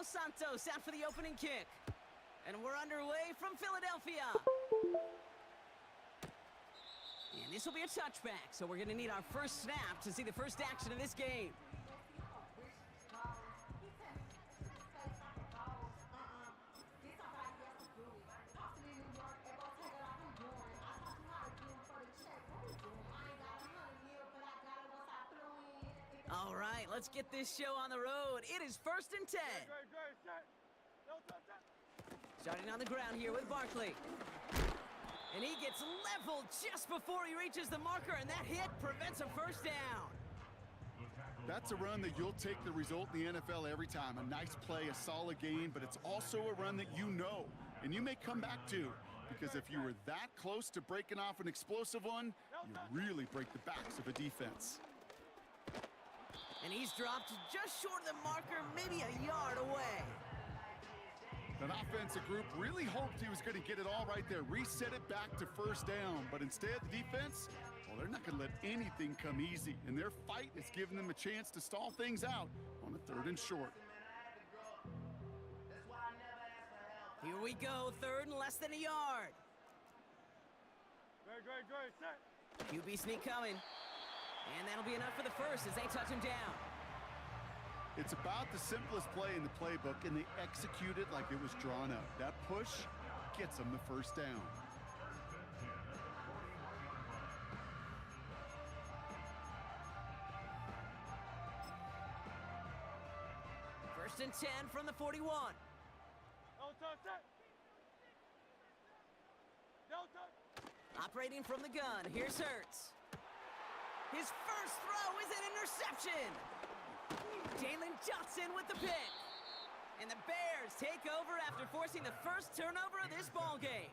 Dos Santos out for the opening kick. And we're underway from Philadelphia. And this will be a touchback, so we're going to need our first snap to see the first action of this game. All right, let's get this show on the road. It is 1st and 10. Starting on the ground here with Barkley. And he gets leveled just before he reaches the marker, and that hit prevents a first down. That's a run that you'll take the result in the NFL every time. A nice play, a solid gain, but it's also a run that you know, and you may come back to, because if you were that close to breaking off an explosive one, you really break the backs of a defense. And he's dropped just short of the marker, maybe a yard away. That offensive group really hoped he was going to get it all right there, reset it back to first down. But instead, the defense, well, they're not going to let anything come easy. And their fight is giving them a chance to stall things out on a 3rd and short. Here we go, 3rd and less than a yard. QB sneak coming. And that'll be enough for the first as they touch him down. It's about the simplest play in the playbook, and they execute it like it was drawn up. That push gets them the first down. First and 10 from the 41. Operating from the gun, here's Hurts. His first throw is an interception. Jalen Johnson with the pick. And the Bears take over after forcing the first turnover of this ball game.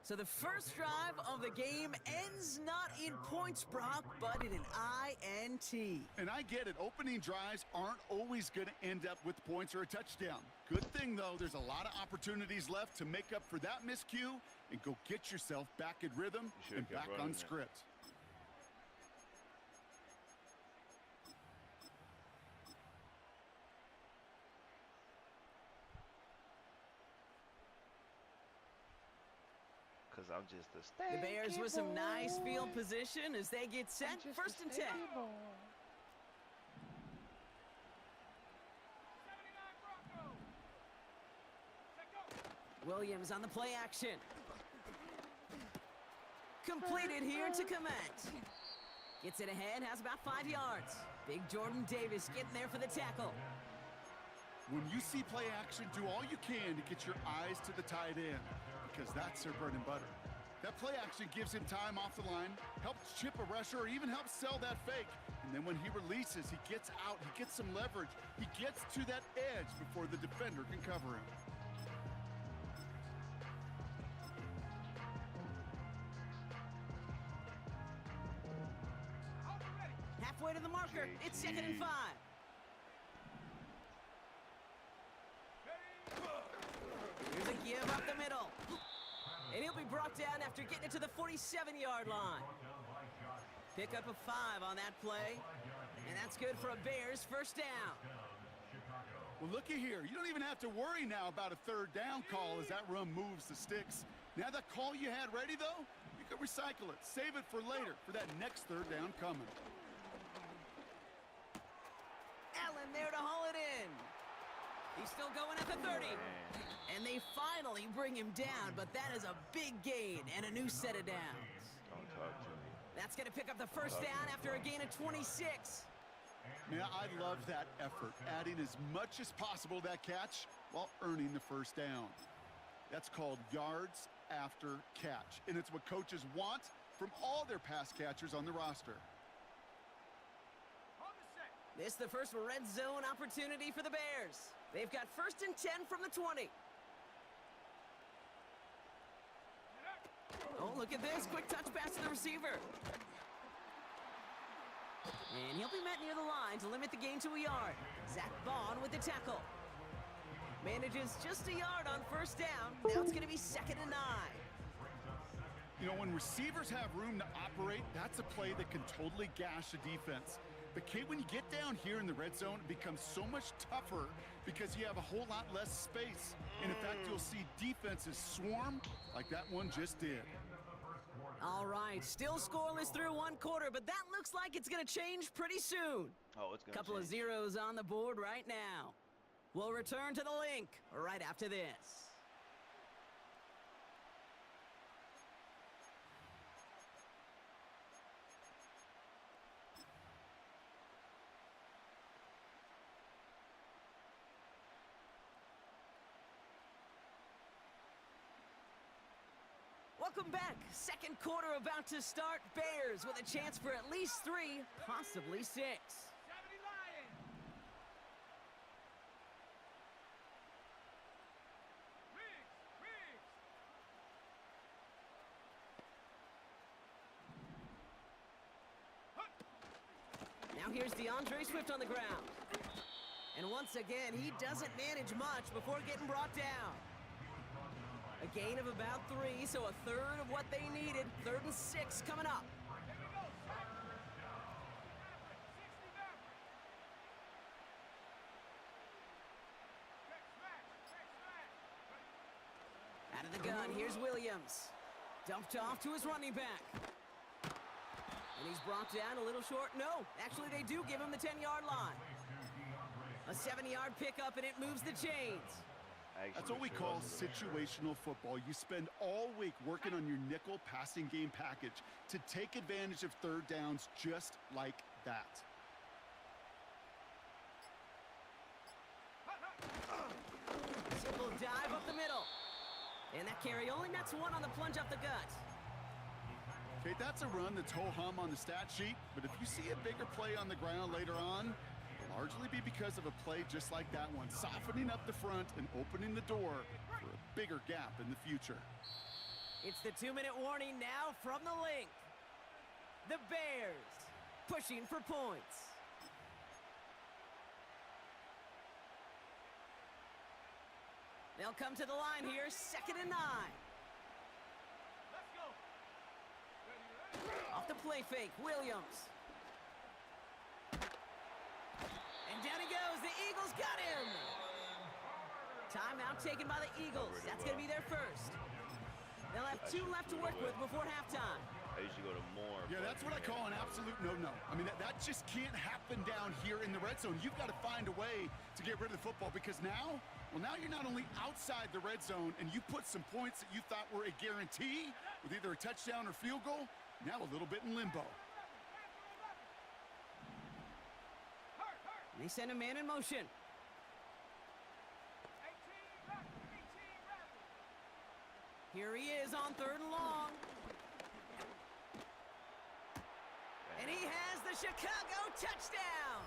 So the first drive of the game ends not in points, Brock, but in an INT. And I get it. Opening drives aren't always going to end up with points or a touchdown. Good thing, though, there's a lot of opportunities left to make up for that miscue and go get yourself back in rhythm and back on script. I'm just a stanky The Bears with some nice boy. field position as they get set. First and 10. Williams on the play action. Completed here to Komet. Gets it ahead, has about 5 yards. Big Jordan Davis getting there for the tackle. When you see play action, do all you can to get your eyes to the tight end, because that's their bread and butter. That play action gives him time off the line, helps chip a rusher, or even helps sell that fake. And then when he releases, he gets out, he gets some leverage. He gets to that edge before the defender can cover him. Halfway to the marker, it's 2nd and 5. Here's a give up the middle. And he'll be brought down after getting it to the 47-yard line. Pick up a 5 on that play. And that's good for a Bears first down. Well, looky here. You don't even have to worry now about a 3rd down call as that run moves the sticks. Now that call you had ready, though, you can recycle it. Save it for later for that next 3rd down coming. Allen there to haul it in. He's still going at the 30. And they finally bring him down, but that is a big gain and a new set of downs. Don't talk to me. That's going to pick up the first down after a gain of 26. Man, I love that effort, adding as much as possible to that catch while earning the first down. That's called yards after catch, and it's what coaches want from all their pass catchers on the roster. This is the first red zone opportunity for the Bears. They've got 1st and 10 from the 20. Oh, look at this. Quick touch pass to the receiver. And he'll be met near the line to limit the gain to a yard. Zach Vaughn with the tackle. Manages just a yard on first down. Now it's going to be 2nd and 9. You know, when receivers have room to operate, that's a play that can totally gash a defense. But Kate, when you get down here in the red zone, it becomes so much tougher because you have a whole lot less space. And in fact, you'll see defenses swarm like that one just did. All right, still scoreless through one quarter, but that looks like it's going to change pretty soon. Oh, it's going to Couple of zeros on the board right now. We'll return to the link right after this. Welcome back. Second quarter about to start. Bears with a chance for at least 3, possibly 6. Now here's DeAndre Swift on the ground. And once again, he doesn't manage much before getting brought down. A gain of about 3, so a third of what they needed. 3rd and 6 coming up. Out of the gun, here's Williams. Dumped off to his running back. And he's brought down a little short. No, actually they do give him the 10-yard line. A 7-yard pickup, and it moves the chains. That's what we call situational football. You spend all week working on your nickel passing game package to take advantage of third downs just like that. Simple dive up the middle. And that carry only nets 1 on the plunge up the gut. Okay, that's a run that's ho-hum on the stat sheet, but if you see a bigger play on the ground later on, largely be because of a play just like that one, softening up the front and opening the door for a bigger gap in the future. It's the 2-minute warning now from the link. The Bears pushing for points. They'll come to the line here, 2nd and 9. Let's go. Off the play fake, Williams. And down he goes. The Eagles got him. Timeout taken by the Eagles. That's going to be their first. They'll have 2 left to work with before halftime. I usually go to more. Yeah, that's what I call an absolute no-no. I mean, that just can't happen down here in the red zone. You've got to find a way to get rid of the football because now you're not only outside the red zone and you put some points that you thought were a guarantee with either a touchdown or field goal, now a little bit in limbo. They send a man in motion. Here he is on 3rd and long. And he has the Chicago touchdown.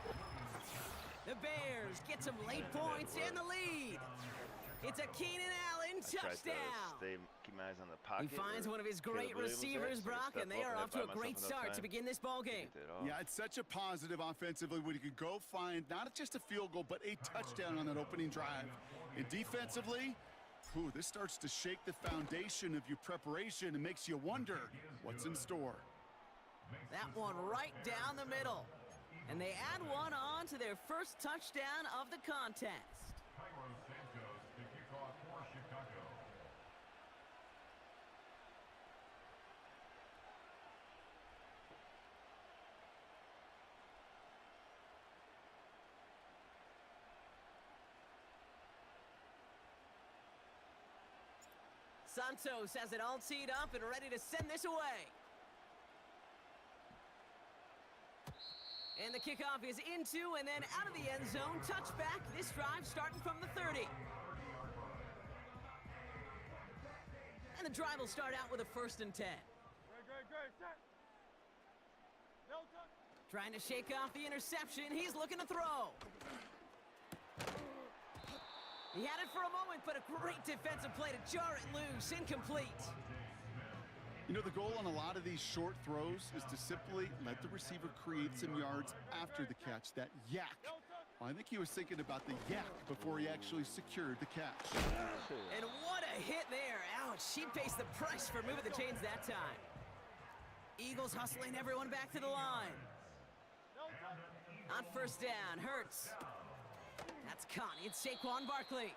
The Bears get some late points in the lead. It's a Keenan Allen touchdown. Keep my eyes on the pocket. He finds one of his great receivers, Brock, and they are off to a great start to begin this ball game. Yeah, it's such a positive offensively when you could go find not just a field goal, but a touchdown on that opening drive. And defensively, this starts to shake the foundation of your preparation and makes you wonder what's in store. That one right down the middle. And they add 1 on to their first touchdown of the contest. Santos has it all teed up and ready to send this away. And the kickoff is into and then out of the end zone. Touchback. This drive starting from the 30. And the drive will start out with a 1st and 10. Trying to shake off the interception. He's looking to throw. He had it for a moment, but a great defensive play to jar it loose. Incomplete. You know, the goal on a lot of these short throws is to simply let the receiver create some yards after the catch, that yak. Well, I think he was thinking about the yak before he actually secured the catch. And what a hit there. Ouch, she pays the price for moving the chains that time. Eagles hustling everyone back to the line. on first down. Hurts. That's caught. It's Saquon Barkley.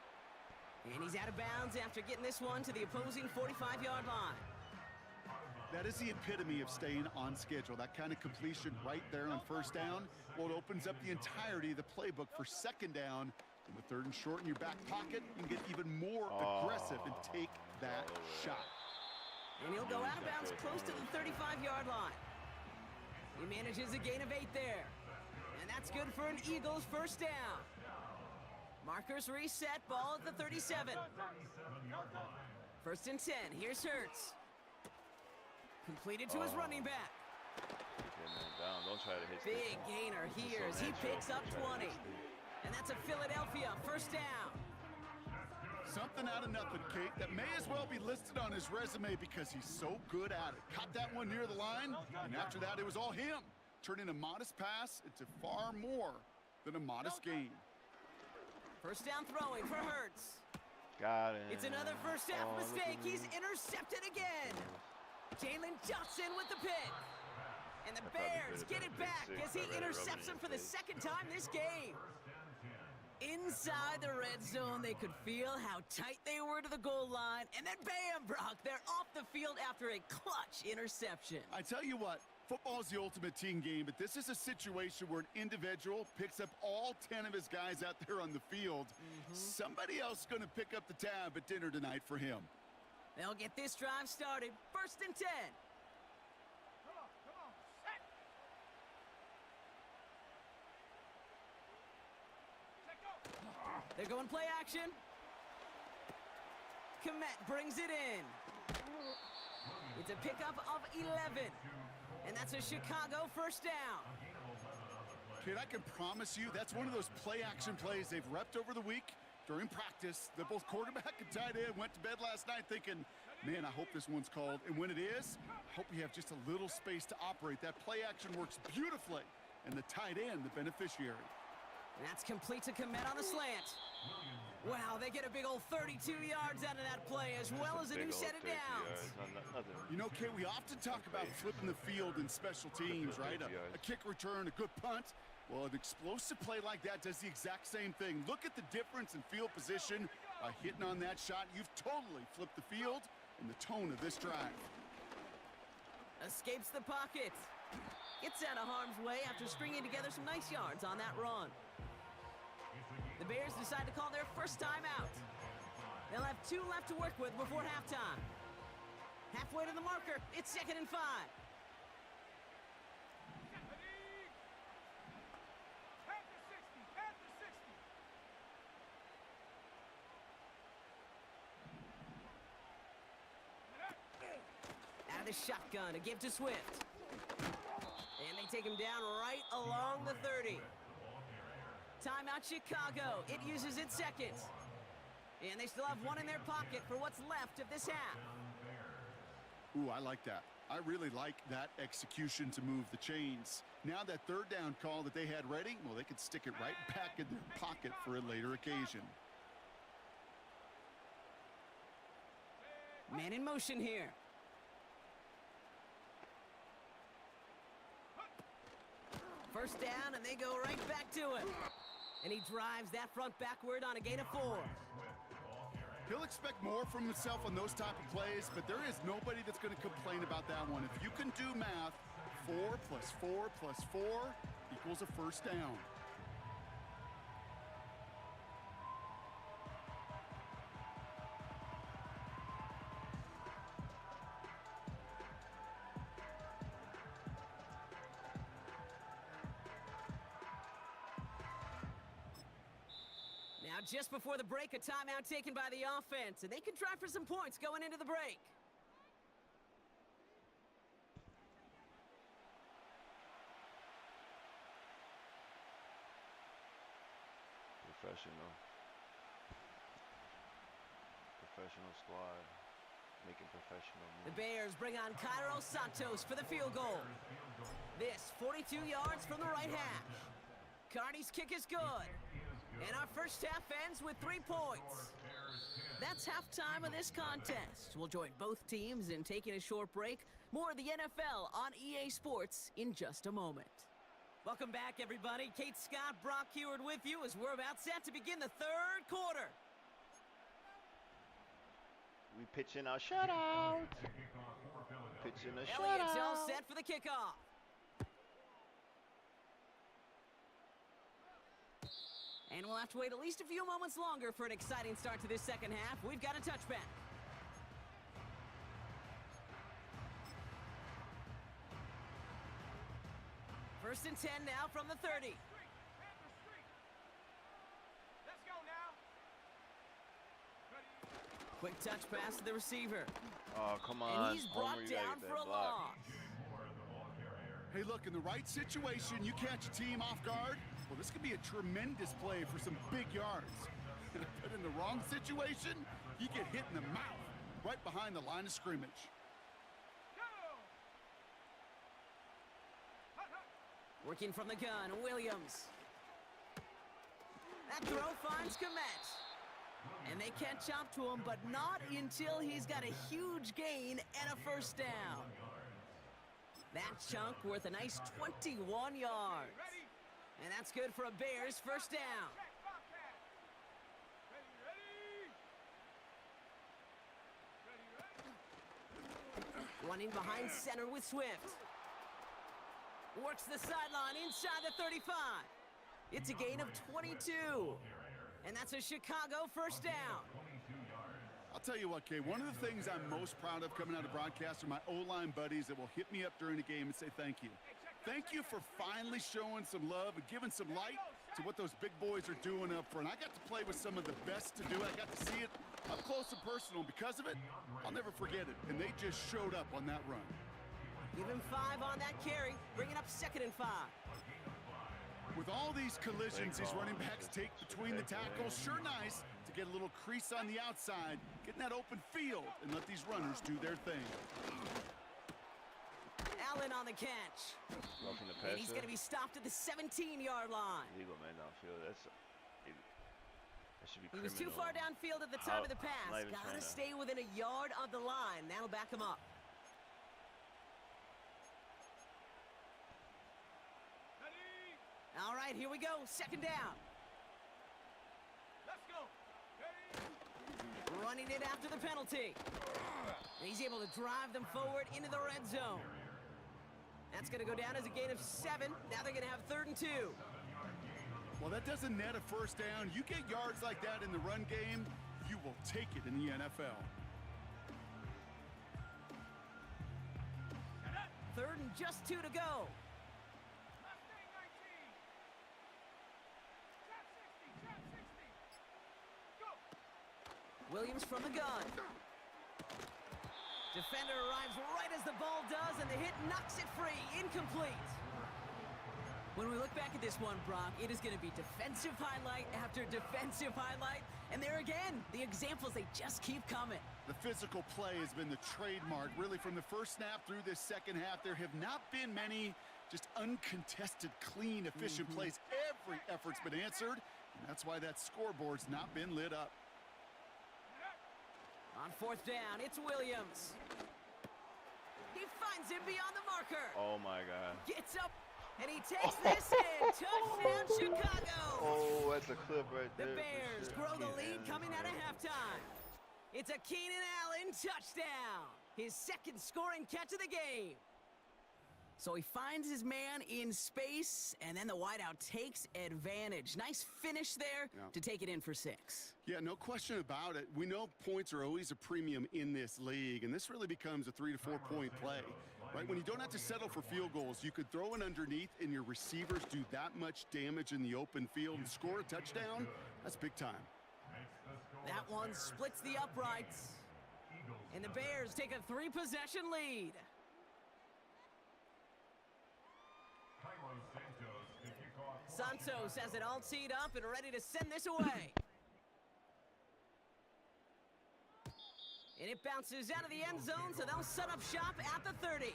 And he's out of bounds after getting this one to the opposing 45-yard line. That is the epitome of staying on schedule. That kind of completion right there on first down. Well, it opens up the entirety of the playbook for second down. In the third and short in your back pocket, you can get even more aggressive and take that shot. And he'll go out of bounds close to the 35-yard line. He manages a gain of 8 there. And that's good for an Eagles first down. Markers reset, ball at the 37. First and 10, here's Hurts. Completed to his running back. Don't try to hit Big gainer here as he picks up 20. And that's a Philadelphia first down. Something out of nothing, Kate, that may as well be listed on his resume because he's so good at it. Caught that one near the line, and after that, it was all him. Turning a modest pass into far more than a modest gain. First down throwing for Hurts. Got it. It's another first half mistake. He's intercepted again. Jalen Johnson with the pick. And the Bears get it back as he intercepts him for the second time this game. Inside the red zone, they could feel how tight they were to the goal line. And then bam, Brock, they're off the field after a clutch interception. I tell you what, football is the ultimate team game, but this is a situation where an individual picks up all 10 of his guys out there on the field. Somebody else is going to pick up the tab at dinner tonight for him. They'll get this drive started. First and 10. They're going play action. Komet brings it in. It's a pickup of 11. And that's a Chicago first down. Kid, I can promise you that's one of those play action plays they've repped over the week during practice. That both quarterback and tight end went to bed last night thinking, man, I hope this one's called. And when it is, I hope we have just a little space to operate. That play action works beautifully. And the tight end, the beneficiary. And that's complete to Komet on the slant. Wow, they get a big old 32 yards out of that play, as well as a new set of downs. You know, Kay, we often talk about flipping the field in special teams, right? A kick return, a good punt. Well, an explosive play like that does the exact same thing. Look at the difference in field position. By hitting on that shot, you've totally flipped the field and the tone of this drive. Escapes the pocket. Gets out of harm's way after stringing together some nice yards on that run. The Bears decide to call their first timeout. They'll have 2 left to work with before halftime. Halfway to the marker, it's 2nd and 5. Out of the shotgun, a give to Swift. And they take him down right along the 30. Timeout Chicago. It uses its second. And they still have 1 in their pocket for what's left of this half. Ooh, I like that. I really like that execution to move the chains. Now that third down call that they had ready, well, they could stick it right back in their pocket for a later occasion. Man in motion here. First down, and they go right back to him. And he drives that front backward on a gain of 4. He'll expect more from himself on those type of plays, but there is nobody that's going to complain about that one. If you can do math, 4 plus 4 plus 4 equals a first down. Now, just before the break, a timeout taken by the offense, and they can try for some points going into the break. Professional squad, making professional moves. The Bears bring on Cairo Santos for the field goal. This 42 yards from the right hash. Carney's kick is good. And our first half ends with 3 points. That's halftime of this contest. We'll join both teams in taking a short break. More of the NFL on EA Sports in just a moment. Welcome back, everybody. Kate Scott, Brock Heward with you as we're about set to begin the third quarter. We pitching our shutout. Pitching a Elliott's all shutout. set for the kickoff. And we'll have to wait at least a few moments longer for an exciting start to this second half. We've got a touchback. First and 10 now from the 30. Let's go now. Quick touch pass to the receiver. Oh, come on. And he's brought Homer, you gotta down get for that a block. loss. Hey, look, in the right situation, you catch a team off guard. Well, this could be a tremendous play for some big yards. But in the wrong situation, you get hit in the mouth right behind the line of scrimmage. Working from the gun, Williams. That throw finds Komet. And they catch up to him, but not until he's got a huge gain and a first down. That chunk worth a nice 21 yards. And that's good for a Bears first down. Running behind center with Swift. Works the sideline inside the 35. It's a gain of 22. And that's a Chicago first down. I'll tell you what, Kay, one of the things I'm most proud of coming out of broadcast are my O-line buddies that will hit me up during the game and say thank you. Thank you for finally showing some love and giving some light to what those big boys are doing up front. I got to play with some of the best to do it. I got to see it up close and personal. Because of it, I'll never forget it. And they just showed up on that run. Give him 5 on that carry, bringing up 2nd and 5. With all these collisions these running backs take between the tackles, sure nice to get a little crease on the outside, get in that open field, and let these runners do their thing. Allen on the catch. Roughing the And he's passer. going to be stopped at the 17-yard line. Legal man downfield. That should be He was too criminal. far downfield at the time of the I'm pass. not even Gotta trying to- stay within a yard of the line. That'll back him up. All right, here we go. 2nd down. Let's go. Running it after the penalty. And he's able to drive them forward into the red zone. That's going to go down as a gain of 7. Now they're going to have 3rd and 2. Well, that doesn't net a first down. You get yards like that in the run game, you will take it in the NFL. 3rd and just 2 to go. Williams from the gun. Defender arrives right as the ball does, and the hit knocks it free. Incomplete. When we look back at this one, Brock, it is going to be defensive highlight after defensive highlight. And there again, the examples, they just keep coming. The physical play has been the trademark, really, from the first snap through this second half. There have not been many just uncontested, clean, efficient plays. Every effort's been answered, and that's why that scoreboard's not been lit up. On 4th down, it's Williams. He finds him beyond the marker. Oh my God. Gets up, and he takes this in. Touchdown, Chicago. Oh, that's a clip right The there. for Bears sure. grow the Keenan lead Allen, coming out of bro. halftime. It's a Keenan Allen touchdown. His 2nd scoring catch of the game. So he finds his man in space, and then the wideout takes advantage. Nice finish there to take it in for 6. Yeah, no question about it. We know points are always a premium in this league, and this really becomes a 3 to 4 point play, right? When you don't have to settle for field goals, you could throw it underneath and your receivers do that much damage in the open field and score a touchdown. That's big time. That one splits the uprights, and the Bears take a 3-possession lead. Santos has it all teed up and ready to send this away. And it bounces out of the end zone, so they'll set up shop at the 30.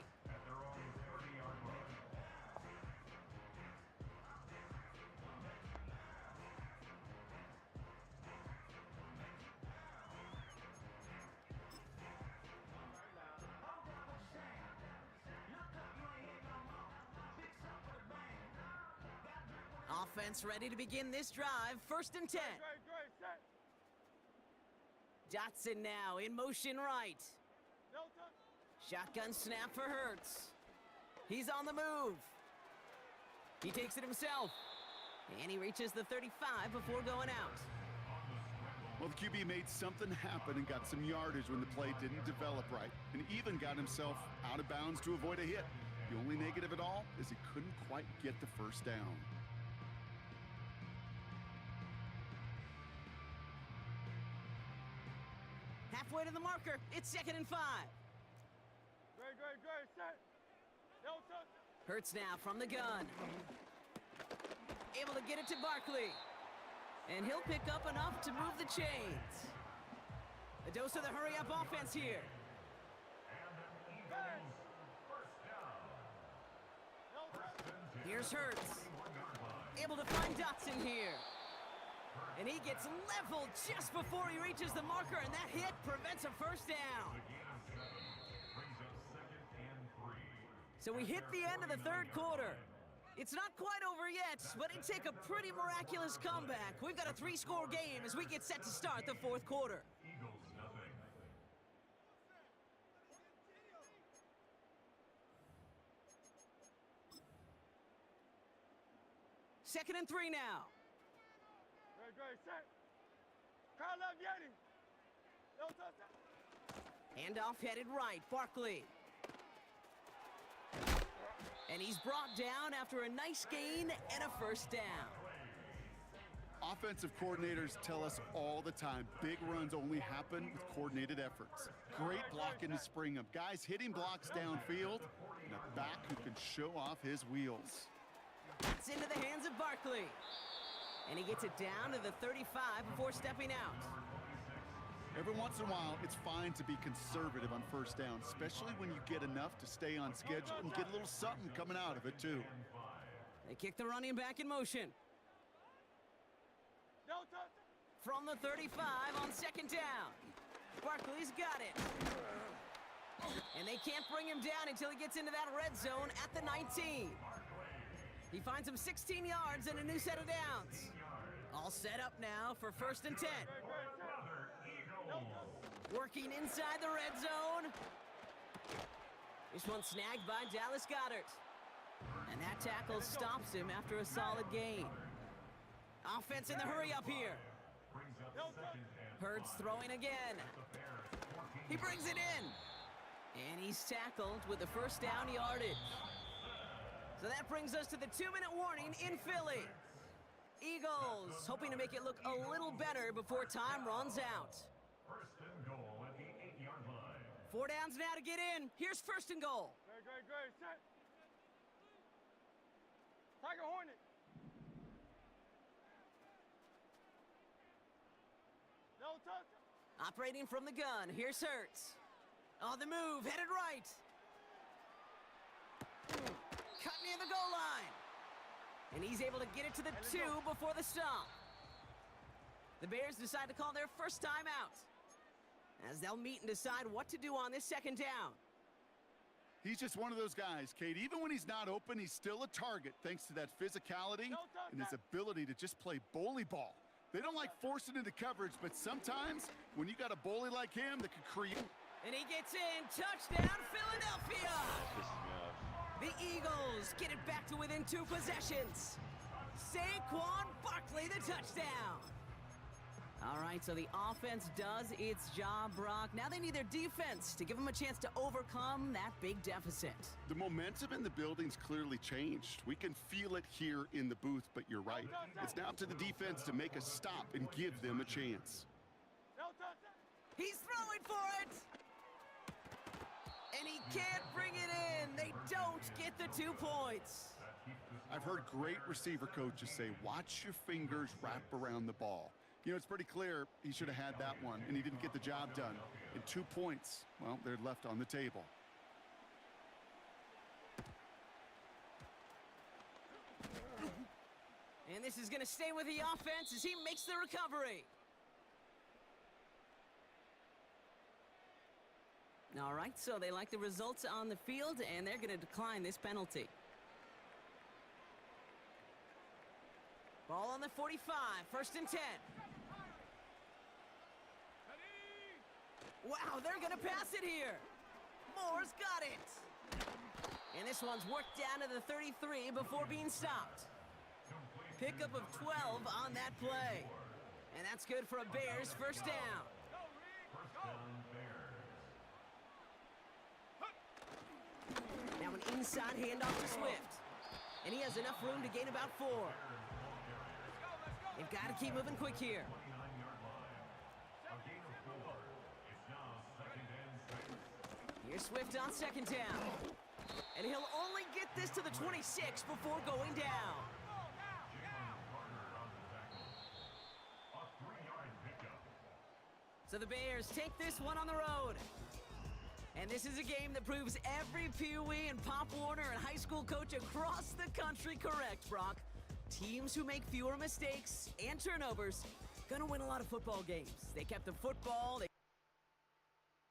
Offense ready to begin this drive. 1st and 10. Great, set. Dotson now in motion right. No touch. Shotgun snap for Hurts. He's on the move. He takes it himself. And he reaches the 35 before going out. Well, the QB made something happen and got some yardage when the play didn't develop right, and even got himself out of bounds to avoid a hit. The only negative at all is he couldn't quite get the first down. Halfway to the marker. It's 2nd and 5. Great, set. No touch. Hurts now from the gun. Able to get it to Barkley. And he'll pick up enough to move the chains. A dose of the hurry-up offense here. Here's Hurts. Able to find Dotson here. And he gets leveled just before he reaches the marker, and that hit prevents a first down. So we hit the end of the 3rd quarter. It's not quite over yet, but it'd take a pretty miraculous comeback. We've got a 3-score game as we get set to start the 4th quarter. Second and 3 now. Great, set. Kyle left Yeti. No touch. Handoff headed right, Barkley. And he's brought down after a nice gain and a first down. Offensive coordinators tell us all the time, big runs only happen with coordinated efforts. Great blocking to spring them. Guys hitting blocks downfield, and a back who can show off his wheels. It's into the hands of Barkley. And he gets it down to the 35 before stepping out. Every once in a while, it's fine to be conservative on first down, especially when you get enough to stay on schedule and get a little something coming out of it, too. They kick the running back in motion. No touch. From the 35 on 2nd down. Barkley's got it. And they can't bring him down until he gets into that red zone at the 19. He finds him 16 yards and a new set of downs. All set up now for 1st and 10. Working inside the red zone. This one snagged by Dallas Goedert. And that tackle stops him after a solid gain. Offense in the hurry-up here. Hurts throwing again. He brings it in. And he's tackled with the first down yardage. So that brings us to the 2-minute warning in Philly. Eagles hoping to make it look a little better before time runs out. 4 downs now to get in. Here's 1st and goal. Great, set. Tiger Hornet. No touch. Operating from the gun. Here's Hurts. On the move, headed right. Cut near the goal line. And he's able to get it to the 2 before the stop. The Bears decide to call their first time out, as they'll meet and decide what to do on this 2nd down. He's just one of those guys, Kate. Even when he's not open, he's still a target thanks to that physicality and his ability to just play bully ball. They don't like forcing into coverage, but sometimes when you got a bully like him that can create... And he gets in. Touchdown, Philadelphia! The Eagles get it back to within 2 possessions. Saquon Barkley, the touchdown. All right, so the offense does its job, Brock. Now they need their defense to give them a chance to overcome that big deficit. The momentum in the building's clearly changed. We can feel it here in the booth, but you're right. It's now up to the defense to make a stop and give them a chance. No touch. He's throwing for it. And he can't bring it in. They don't get the 2 points. I've heard great receiver coaches say, watch your fingers wrap around the ball. You know, it's pretty clear he should have had that one, and he didn't get the job done. And 2 points, well, they're left on the table. And this is going to stay with the offense as he makes the recovery. All right, so they like the results on the field, and they're going to decline this penalty. Ball on the 45, 1st and 10. Wow, they're gonna pass it here. Moore's got it. And this one's worked down to the 33 before being stopped. Pickup of 12 on that play. And that's good for a Bears 1st down. Now an inside handoff to Swift. And he has enough room to gain about 4. They've got to keep moving quick here. Here's Swift on 2nd down. And he'll only get this to the 26 before going down. So the Bears take this one on the road. And this is a game that proves every Pee Wee and Pop Warner and high school coach across the country correct, Brock. Teams who make fewer mistakes and turnovers gonna win a lot of football games. They kept the football.